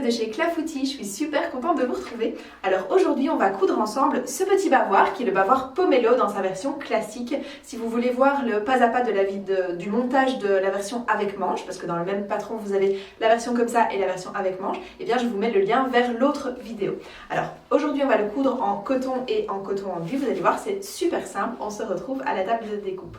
de chez Clafoutis, je suis super contente de vous retrouver. Alors aujourd'hui on va coudre ensemble ce petit bavoir qui est le bavoir Pomelo dans sa version classique. Si vous voulez voir le pas à pas du montage de la version avec manche, parce que dans le même patron vous avez la version comme ça et la version avec manche, et bien je vous mets le lien vers l'autre vidéo. Alors aujourd'hui on va le coudre en coton et en coton enduit, vous allez voir c'est super simple, on se retrouve à la table de découpe.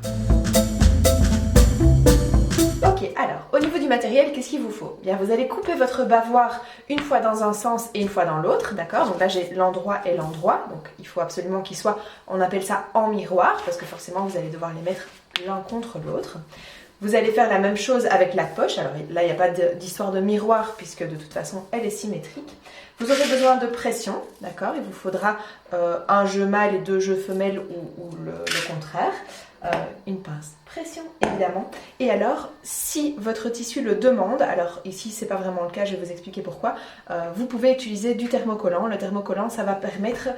Ok, alors, au niveau du matériel, qu'est-ce qu'il vous faut? Bien, vous allez couper votre bavoir une fois dans un sens et une fois dans l'autre, d'accord? Donc là, j'ai l'endroit et l'endroit, donc il faut absolument qu'il soit, on appelle ça en miroir, parce que forcément, vous allez devoir les mettre l'un contre l'autre. Vous allez faire la même chose avec la poche. Alors là, il n'y a pas d'histoire de miroir, puisque de toute façon, elle est symétrique. Vous aurez besoin de pression, d'accord? Il vous faudra un jeu mâle et deux jeux femelles ou le contraire. Une pince pression évidemment, et alors si votre tissu le demande, alors ici c'est pas vraiment le cas, je vais vous expliquer pourquoi, vous pouvez utiliser du thermocollant. Le thermocollant ça va permettre,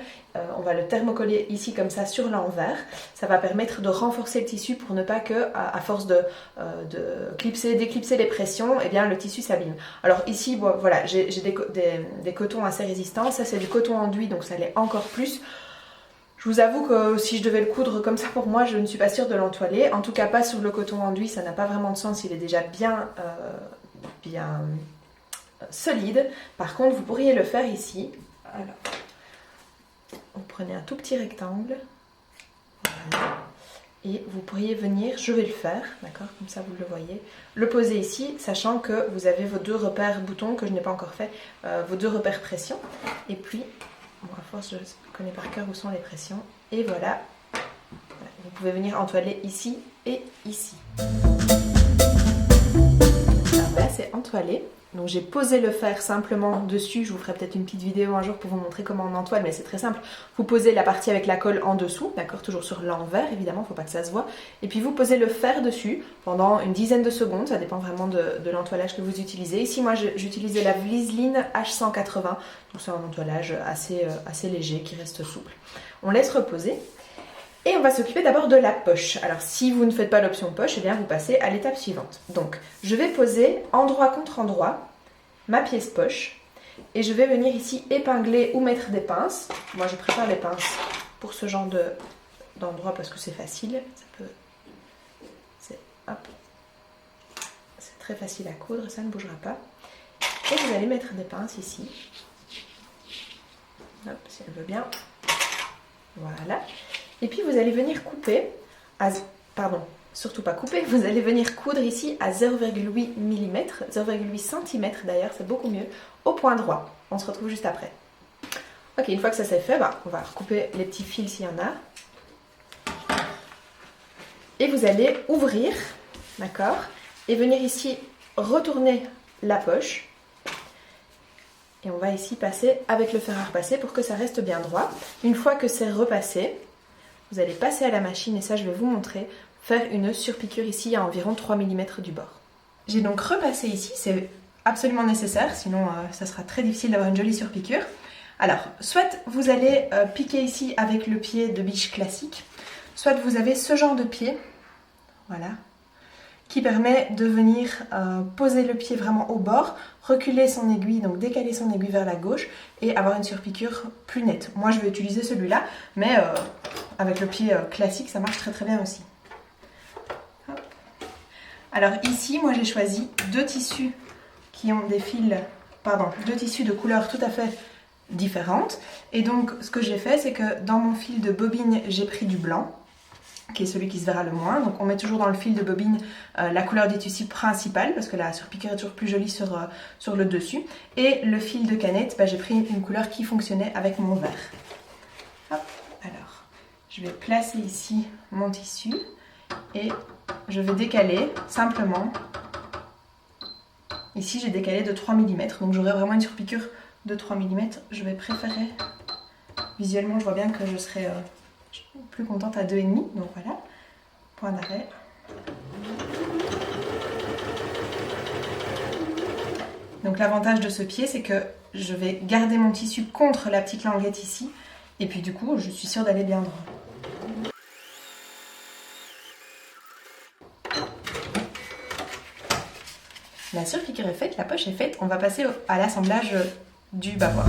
on va le thermocoller ici comme ça sur l'envers, ça va permettre de renforcer le tissu pour ne pas que à force de déclipser les pressions, et bien le tissu s'abîme. Alors ici bon, voilà, j'ai des cotons assez résistants, ça c'est du coton enduit donc ça l'est encore plus. Je vous avoue que si je devais le coudre comme ça pour moi, je ne suis pas sûre de l'entoiler. En tout cas pas sur le coton enduit, ça n'a pas vraiment de sens, il est déjà bien solide. Par contre, vous pourriez le faire ici. Alors, vous prenez un tout petit rectangle. Voilà. Et vous pourriez venir, je vais le faire, d'accord, comme ça vous le voyez, le poser ici, sachant que vous avez vos deux repères boutons, que je n'ai pas encore fait, vos deux repères pression. Et puis, bon, à force, je connais par cœur où sont les pressions. Et voilà, vous pouvez venir entoiler ici et ici. Alors voilà, c'est entoilé. Donc j'ai posé le fer simplement dessus. Je vous ferai peut-être une petite vidéo un jour pour vous montrer comment on entoile, mais c'est très simple. Vous posez la partie avec la colle en dessous, d'accord, toujours sur l'envers, évidemment, il ne faut pas que ça se voit. Et puis vous posez le fer dessus pendant une dizaine de secondes, ça dépend vraiment de l'entoilage que vous utilisez. Ici, moi, j'utilisais la Vliseline H180, donc c'est un entoilage assez léger qui reste souple. On laisse reposer. Et on va s'occuper d'abord de la poche. Alors si vous ne faites pas l'option poche, eh bien vous passez à l'étape suivante. Donc je vais poser endroit contre endroit ma pièce poche et je vais venir ici épingler ou mettre des pinces. Moi je préfère les pinces pour ce genre d'endroit parce que c'est facile. C'est très facile à coudre, ça ne bougera pas. Et vous allez mettre des pinces ici. Hop, si elle veut bien. Voilà. Et puis vous allez venir couper, surtout pas couper, vous allez venir coudre ici à 0,8 mm, 0,8 cm d'ailleurs, c'est beaucoup mieux, au point droit. On se retrouve juste après. Ok, une fois que ça c'est fait, on va recouper les petits fils s'il y en a. Et vous allez ouvrir, d'accord, et venir ici retourner la poche. Et on va ici passer avec le fer à repasser pour que ça reste bien droit. Une fois que c'est repassé, vous allez passer à la machine et ça je vais vous montrer, faire une surpiqûre ici à environ 3 mm du bord. J'ai donc repassé ici, c'est absolument nécessaire, sinon ça sera très difficile d'avoir une jolie surpiqûre. Alors, soit vous allez piquer ici avec le pied de biche classique, soit vous avez ce genre de pied, voilà, qui permet de venir poser le pied vraiment au bord, reculer son aiguille, donc décaler son aiguille vers la gauche et avoir une surpiqûre plus nette. Moi je vais utiliser celui-là, mais avec le pied classique ça marche très très bien aussi. Hop. Alors ici moi j'ai choisi deux tissus qui ont deux tissus de couleurs tout à fait différentes. Et donc ce que j'ai fait c'est que dans mon fil de bobine j'ai pris du blanc, qui est celui qui se verra le moins. Donc on met toujours dans le fil de bobine la couleur du tissu principal parce que la surpiqûre est toujours plus jolie sur le dessus. Et le fil de canette, j'ai pris une couleur qui fonctionnait avec mon vert. Hop, alors je vais placer ici mon tissu et je vais décaler simplement. Ici j'ai décalé de 3 mm, donc j'aurai vraiment une surpiqûre de 3 mm. Je vais préférer, visuellement je vois bien que je serai plus contente à 2,5, donc voilà, point d'arrêt. Donc l'avantage de ce pied, c'est que je vais garder mon tissu contre la petite languette ici, et puis du coup, je suis sûre d'aller bien droit. La surpiqûre est faite, la poche est faite. On va passer à l'assemblage du bavoir.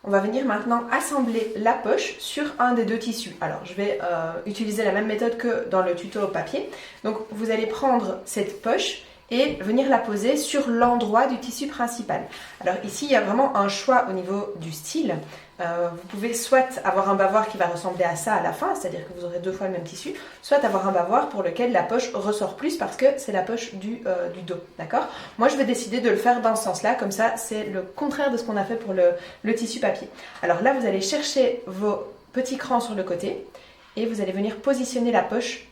On va venir maintenant assembler la poche sur un des deux tissus. Alors je vais utiliser la même méthode que dans le tuto au papier. Donc vous allez prendre cette poche et venir la poser sur l'endroit du tissu principal. Alors ici il y a vraiment un choix au niveau du style. Vous pouvez soit avoir un bavoir qui va ressembler à ça à la fin, c'est-à-dire que vous aurez deux fois le même tissu, soit avoir un bavoir pour lequel la poche ressort plus parce que c'est la poche du dos, d'accord? Moi je vais décider de le faire dans ce sens-là, comme ça c'est le contraire de ce qu'on a fait pour le tissu papier. Alors là vous allez chercher vos petits crans sur le côté et vous allez venir positionner la poche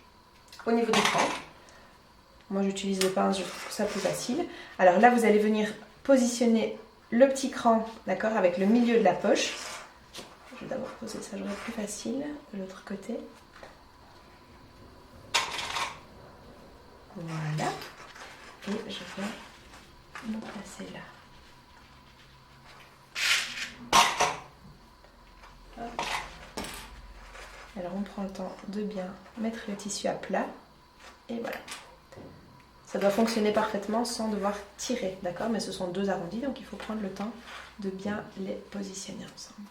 au niveau du cran. Moi j'utilise les pinces, je trouve ça plus facile. Alors là vous allez venir positionner le petit cran, d'accord, avec le milieu de la poche. Je vais d'abord poser ça, j'aurai plus facile de l'autre côté. Voilà. Et je vais le placer là. Hop. Alors on prend le temps de bien mettre le tissu à plat. Et voilà. Ça doit fonctionner parfaitement sans devoir tirer, d'accord? Mais ce sont deux arrondis, donc il faut prendre le temps de bien les positionner ensemble.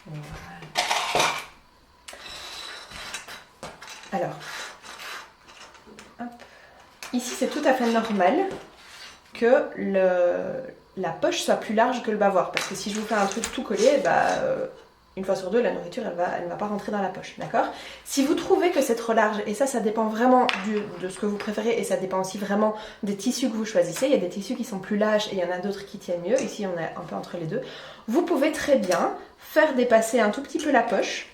Voilà. Alors, hop. Ici c'est tout à fait normal que la poche soit plus large que le bavoir, parce que si je vous fais un truc tout collé, une fois sur deux, la nourriture, elle va pas rentrer dans la poche, d'accord? Si vous trouvez que c'est trop large, et ça dépend vraiment de ce que vous préférez, et ça dépend aussi vraiment des tissus que vous choisissez. Il y a des tissus qui sont plus lâches, et il y en a d'autres qui tiennent mieux. Ici, on est un peu entre les deux. Vous pouvez très bien faire dépasser un tout petit peu la poche,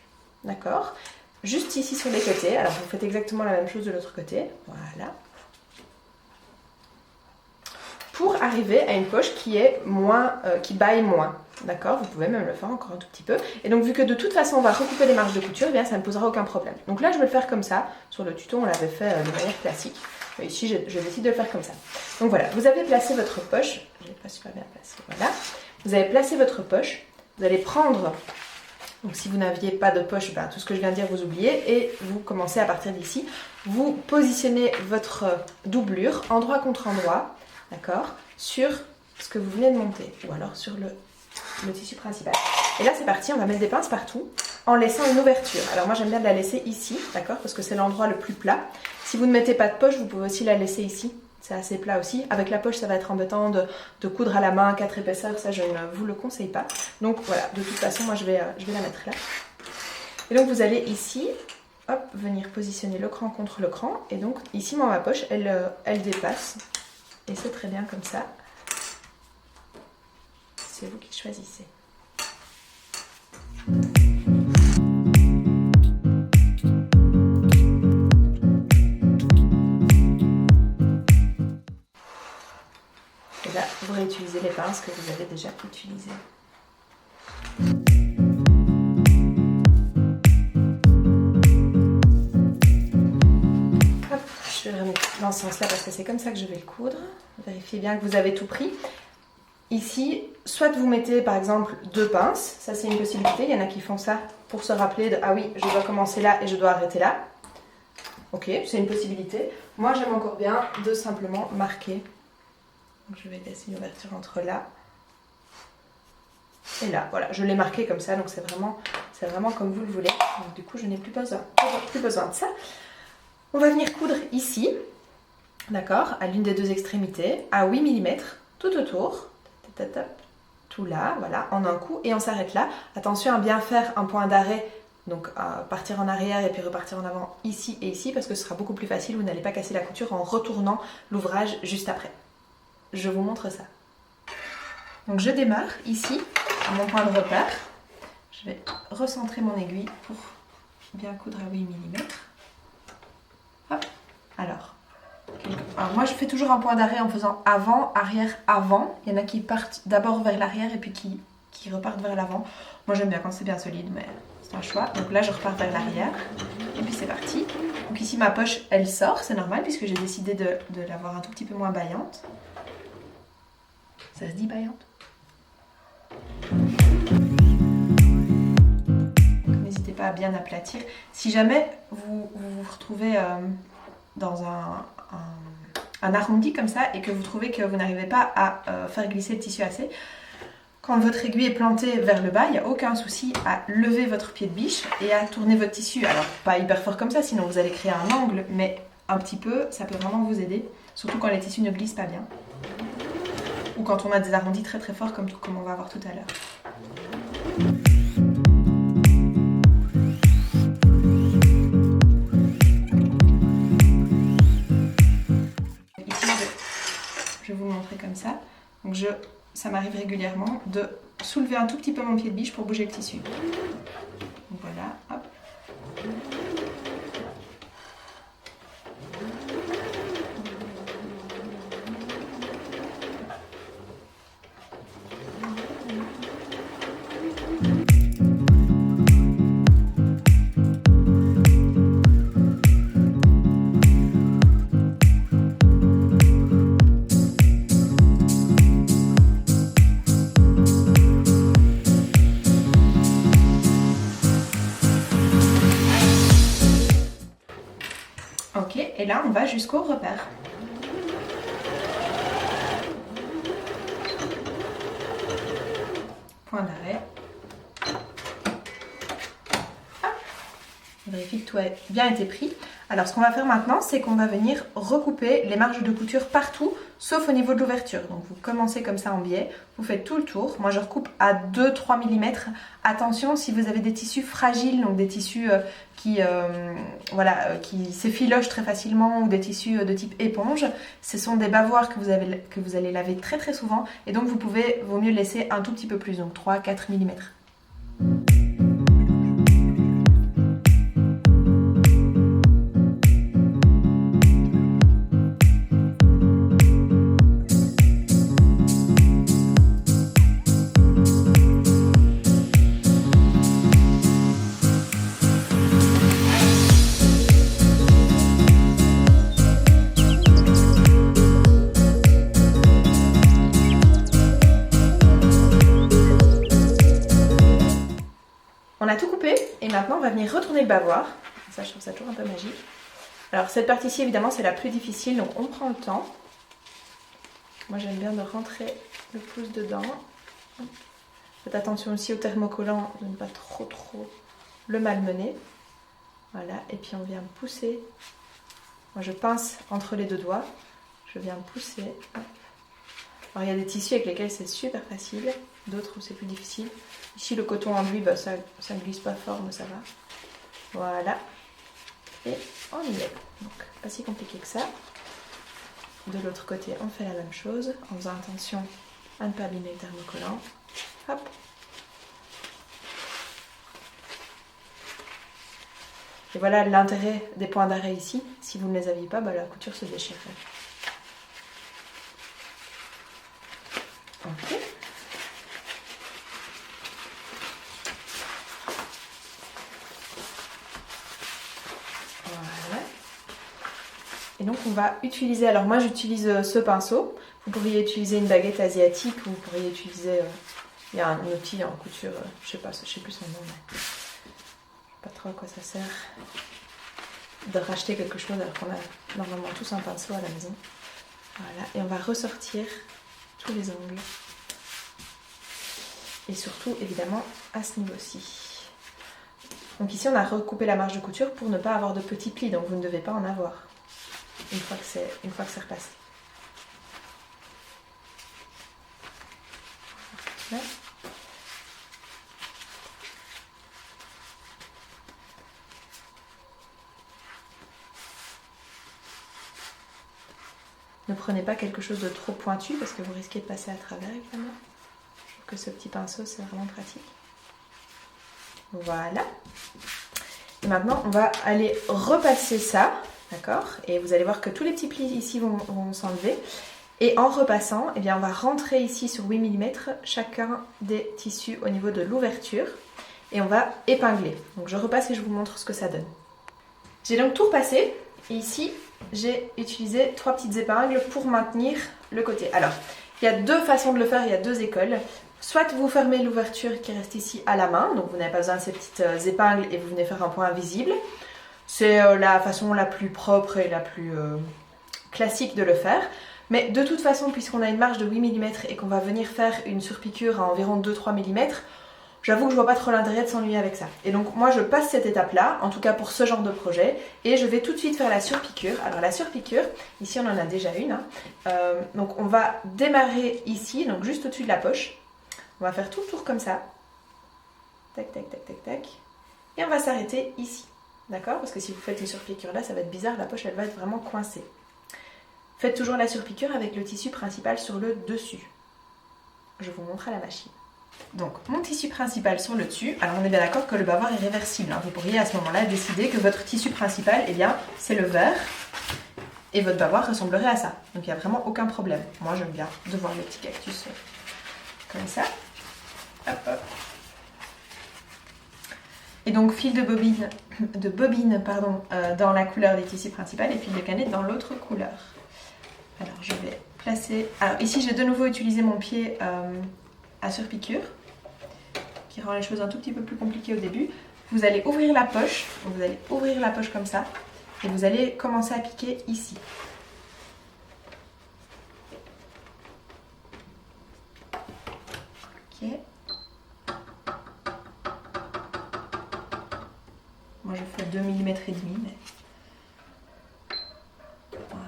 d'accord? Juste ici sur les côtés. Alors, vous faites exactement la même chose de l'autre côté. Voilà. Pour arriver à une poche qui est qui baille moins. D'accord, vous pouvez même le faire encore un tout petit peu. Et donc vu que de toute façon on va recouper les marges de couture, eh bien ça ne posera aucun problème. Donc là je vais le faire comme ça. Sur le tuto on l'avait fait de manière classique. Mais ici je décide de le faire comme ça. Donc voilà, vous avez placé votre poche. Je l'ai pas super bien placé. Voilà. Vous avez placé votre poche. Vous allez prendre. Donc si vous n'aviez pas de poche, tout ce que je viens de dire vous oubliez. Et vous commencez à partir d'ici. Vous positionnez votre doublure endroit contre endroit. D'accord, sur ce que vous venez de monter. Ou alors sur le tissu principal. Et là c'est parti, on va mettre des pinces partout en laissant une ouverture. Alors moi j'aime bien de la laisser ici, d'accord, parce que c'est l'endroit le plus plat. Si vous ne mettez pas de poche, vous pouvez aussi la laisser ici. C'est assez plat aussi. Avec la poche ça va être embêtant de coudre à la main 4 épaisseurs, ça je ne vous le conseille pas. Donc voilà, de toute façon moi je vais la mettre là. Et donc vous allez ici, hop, venir positionner le cran contre le cran. Et donc ici moi ma poche elle dépasse. Et c'est très bien comme ça. C'est vous qui choisissez. Et là, vous réutilisez les pinces que vous avez déjà utilisées. Hop, je vais remettre dans ce sens-là parce que c'est comme ça que je vais le coudre. Vérifiez bien que vous avez tout pris. Ici, soit vous mettez par exemple deux pinces, ça c'est une possibilité, il y en a qui font ça pour se rappeler de ah oui, je dois commencer là et je dois arrêter là. Ok, c'est une possibilité. Moi j'aime encore bien de simplement marquer. Donc je vais laisser une ouverture entre là et là. Voilà, je l'ai marqué comme ça, donc c'est vraiment comme vous le voulez. Donc du coup je n'ai plus besoin de ça. On va venir coudre ici, d'accord, à l'une des deux extrémités, à 8 mm, tout autour. Tout là, voilà, en un coup, et on s'arrête là. Attention à bien faire un point d'arrêt, donc partir en arrière et puis repartir en avant ici et ici, parce que ce sera beaucoup plus facile, vous n'allez pas casser la couture en retournant l'ouvrage juste après. Je vous montre ça. Donc je démarre ici, à mon point de repère. Je vais recentrer mon aiguille pour bien coudre à 8 mm. Hop, alors moi je fais toujours un point d'arrêt en faisant avant, arrière, avant. Il y en a qui partent d'abord vers l'arrière et puis qui repartent vers l'avant. Moi j'aime bien quand c'est bien solide, mais c'est un choix. Donc là je repars vers l'arrière et puis c'est parti. Donc ici ma poche elle sort, c'est normal puisque j'ai décidé de l'avoir un tout petit peu moins baillante. Ça se dit baillante? N'hésitez pas pas bien aplatir. Si jamais vous vous retrouvez dans un arrondi comme ça et que vous trouvez que vous n'arrivez pas à faire glisser le tissu assez, quand votre aiguille est plantée vers le bas, il n'y a aucun souci à lever votre pied de biche et à tourner votre tissu. Alors pas hyper fort comme ça, sinon vous allez créer un angle, mais un petit peu, ça peut vraiment vous aider, surtout quand les tissus ne glissent pas bien. Ou quand on a des arrondis très très forts comme on va voir tout à l'heure. Je vais vous montrer comme ça. Donc ça m'arrive régulièrement de soulever un tout petit peu mon pied de biche pour bouger le tissu. Donc voilà, hop. Ok, et là on va jusqu'au repère. Point d'arrêt. On vérifie que tout a bien été pris. Alors ce qu'on va faire maintenant, c'est qu'on va venir recouper les marges de couture partout, sauf au niveau de l'ouverture. Donc vous commencez comme ça en biais, vous faites tout le tour. Moi je recoupe à 2-3 mm. Attention si vous avez des tissus fragiles, donc des tissus qui s'effilochent très facilement ou des tissus de type éponge, ce sont des bavoirs que vous allez laver très très souvent et donc vaut mieux laisser un tout petit peu plus, donc 3-4 mm. On a tout coupé et maintenant on va venir retourner le bavoir. Ça, je trouve ça toujours un peu magique. Alors cette partie-ci évidemment c'est la plus difficile, donc on prend le temps. Moi j'aime bien de rentrer le pouce dedans. Faites attention aussi au thermocollant de ne pas trop le malmener. Voilà, et puis on vient pousser. Moi je pince entre les deux doigts. Je viens pousser. Alors il y a des tissus avec lesquels c'est super facile, d'autres où c'est plus difficile. Ici le coton en lui, ça ne glisse pas fort mais ça va. Voilà. Et on y est. Donc pas si compliqué que ça. De l'autre côté on fait la même chose en faisant attention à ne pas abîmer le thermocollant. Hop. Et voilà l'intérêt des points d'arrêt ici. Si vous ne les aviez pas, la couture se déchirerait. Ok. Voilà. Et donc on va utiliser, alors moi j'utilise ce pinceau. Vous pourriez utiliser une baguette asiatique ou vous pourriez utiliser, il y a un outil en couture, je sais plus son nom, mais je sais pas trop à quoi ça sert de racheter quelque chose alors qu'on a normalement tous un pinceau à la maison. Voilà, et on va ressortir tous les angles. Et surtout, évidemment, à ce niveau-ci. Donc ici, on a recoupé la marge de couture pour ne pas avoir de petits plis, donc vous ne devez pas en avoir une fois que c'est repassé. Là. Ne prenez pas quelque chose de trop pointu parce que vous risquez de passer à travers, évidemment. Je trouve que ce petit pinceau, c'est vraiment pratique. Voilà. Et maintenant, on va aller repasser ça, d'accord? Et vous allez voir que tous les petits plis ici vont s'enlever. Et en repassant, eh bien, on va rentrer ici sur 8 mm chacun des tissus au niveau de l'ouverture. Et on va épingler. Donc je repasse et je vous montre ce que ça donne. J'ai donc tout repassé. Et ici, j'ai utilisé 3 petites épingles pour maintenir le côté. Alors, il y a deux façons de le faire, il y a deux écoles. soit vous fermez l'ouverture qui reste ici à la main, donc vous n'avez pas besoin de ces petites épingles et vous venez faire un point invisible. C'est la façon la plus propre et la plus classique de le faire. Mais de toute façon, puisqu'on a une marge de 8 mm et qu'on va venir faire une surpiqûre à environ 2-3 mm, j'avoue que je vois pas trop l'intérêt de s'ennuyer avec ça. Et donc moi je passe cette étape-là, en tout cas pour ce genre de projet, et je vais tout de suite faire la surpiqûre. Alors la surpiqûre, ici on en a déjà une, hein. Donc on va démarrer ici, donc juste au-dessus de la poche. On va faire tout le tour comme ça. Tac, tac, tac, tac, tac. Et on va s'arrêter ici. D'accord? Parce que si vous faites une surpiqûre là, ça va être bizarre, la poche elle va être vraiment coincée. Faites toujours la surpiqûre avec le tissu principal sur le dessus. Je vous montre à la machine. Donc mon tissu principal sur le dessus, alors on est bien d'accord que le bavard est réversible, hein. Vous pourriez à ce moment-là décider que votre tissu principal, eh bien, c'est le vert et votre bavard ressemblerait à ça. Donc il n'y a vraiment aucun problème. Moi j'aime bien de voir les petits cactus comme ça. Hop, hop. Et donc fil de bobine dans la couleur des tissus principal et fil de canette dans l'autre couleur. Alors je vais placer... Alors ici j'ai de nouveau utilisé mon pied à surpiqûre, qui rend les choses un tout petit peu plus compliquées au début. Vous allez ouvrir la poche, comme ça, et vous allez commencer à piquer ici. Ok. Moi je fais 2 mm et demi, mais voilà.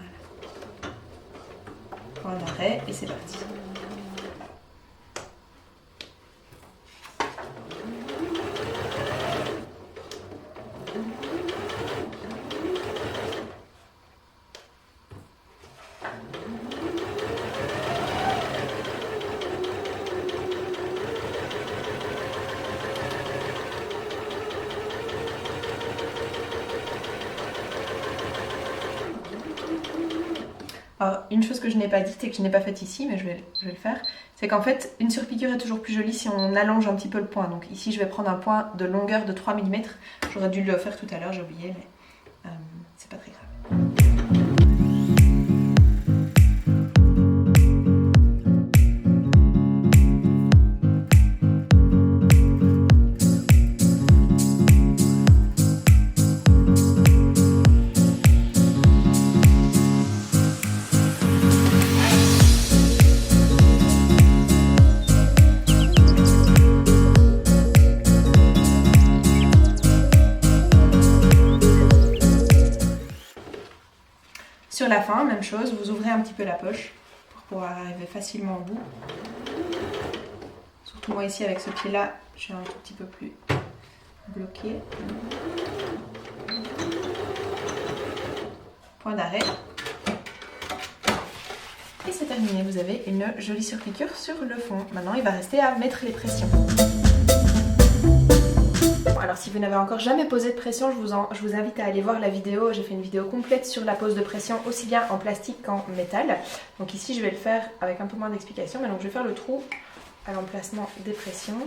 Point d'arrêt et c'est parti. Alors, une chose que je n'ai pas dite et que je n'ai pas faite ici, mais je vais le faire, c'est qu'en fait, une surpiqûre est toujours plus jolie si on allonge un petit peu le point. Donc ici, je vais prendre un point de longueur de 3 mm. J'aurais dû le faire tout à l'heure, j'ai oublié, mais c'est pas très grave. Sur la fin, même chose, vous ouvrez un petit peu la poche pour pouvoir arriver facilement au bout. Surtout moi ici avec ce pied-là, je suis un tout petit peu plus bloquée. Point d'arrêt. Et c'est terminé, vous avez une jolie surpiqûre sur le fond. Maintenant, il va rester à mettre les pressions. Alors si vous n'avez encore jamais posé de pression, je vous invite à aller voir la vidéo. J'ai fait une vidéo complète sur la pose de pression, aussi bien en plastique qu'en métal. Donc ici je vais le faire avec un peu moins d'explication, mais donc je vais faire le trou à l'emplacement des pressions.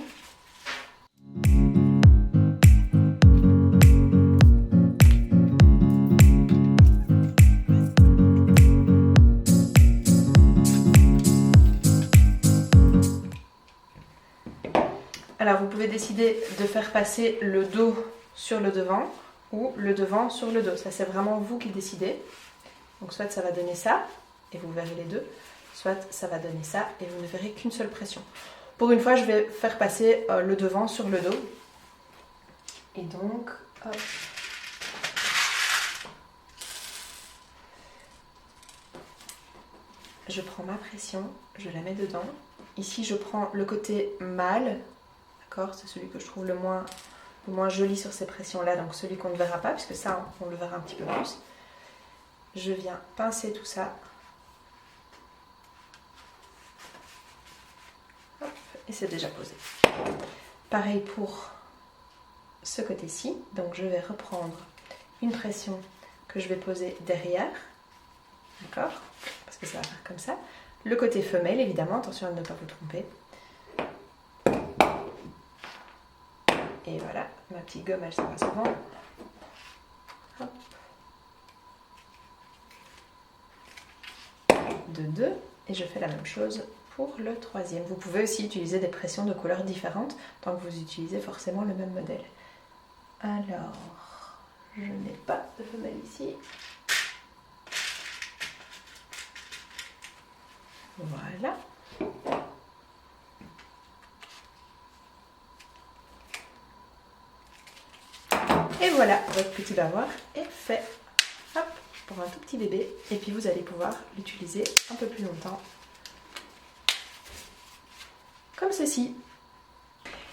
Alors vous pouvez décider de faire passer le dos sur le devant ou le devant sur le dos. Ça c'est vraiment vous qui décidez. Donc soit ça va donner ça et vous verrez les deux, soit ça va donner ça et vous ne verrez qu'une seule pression. Pour une fois je vais faire passer le devant sur le dos. Et donc, hop. Je prends ma pression, je la mets dedans. Ici je prends le côté mâle. C'est celui que je trouve le moins joli sur ces pressions-là, donc celui qu'on ne verra pas, puisque ça, on le verra un petit peu plus. Je viens pincer tout ça. Hop, et c'est déjà posé. Pareil pour ce côté-ci, donc je vais reprendre une pression que je vais poser derrière, d'accord, parce que ça va faire comme ça. Le côté femelle, évidemment, attention à ne pas vous tromper. Et voilà, ma petite gomme, elle s'en va souvent. Hop. De deux. Et je fais la même chose pour le troisième. Vous pouvez aussi utiliser des pressions de couleurs différentes tant que vous utilisez forcément le même modèle. Alors, je n'ai pas de femelle ici. Voilà. Et voilà, votre petit bavoir est fait. Hop, pour un tout petit bébé. Et puis vous allez pouvoir l'utiliser un peu plus longtemps. Comme ceci.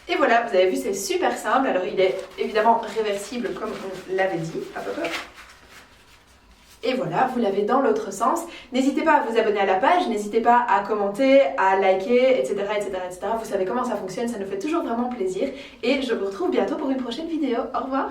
Et voilà, vous avez vu, c'est super simple. Alors il est évidemment réversible comme on l'avait dit. Hop, hop, hop. Et voilà, vous l'avez dans l'autre sens. N'hésitez pas à vous abonner à la page, n'hésitez pas à commenter, à liker, etc., etc., etc. Vous savez comment ça fonctionne, ça nous fait toujours vraiment plaisir. Et je vous retrouve bientôt pour une prochaine vidéo. Au revoir!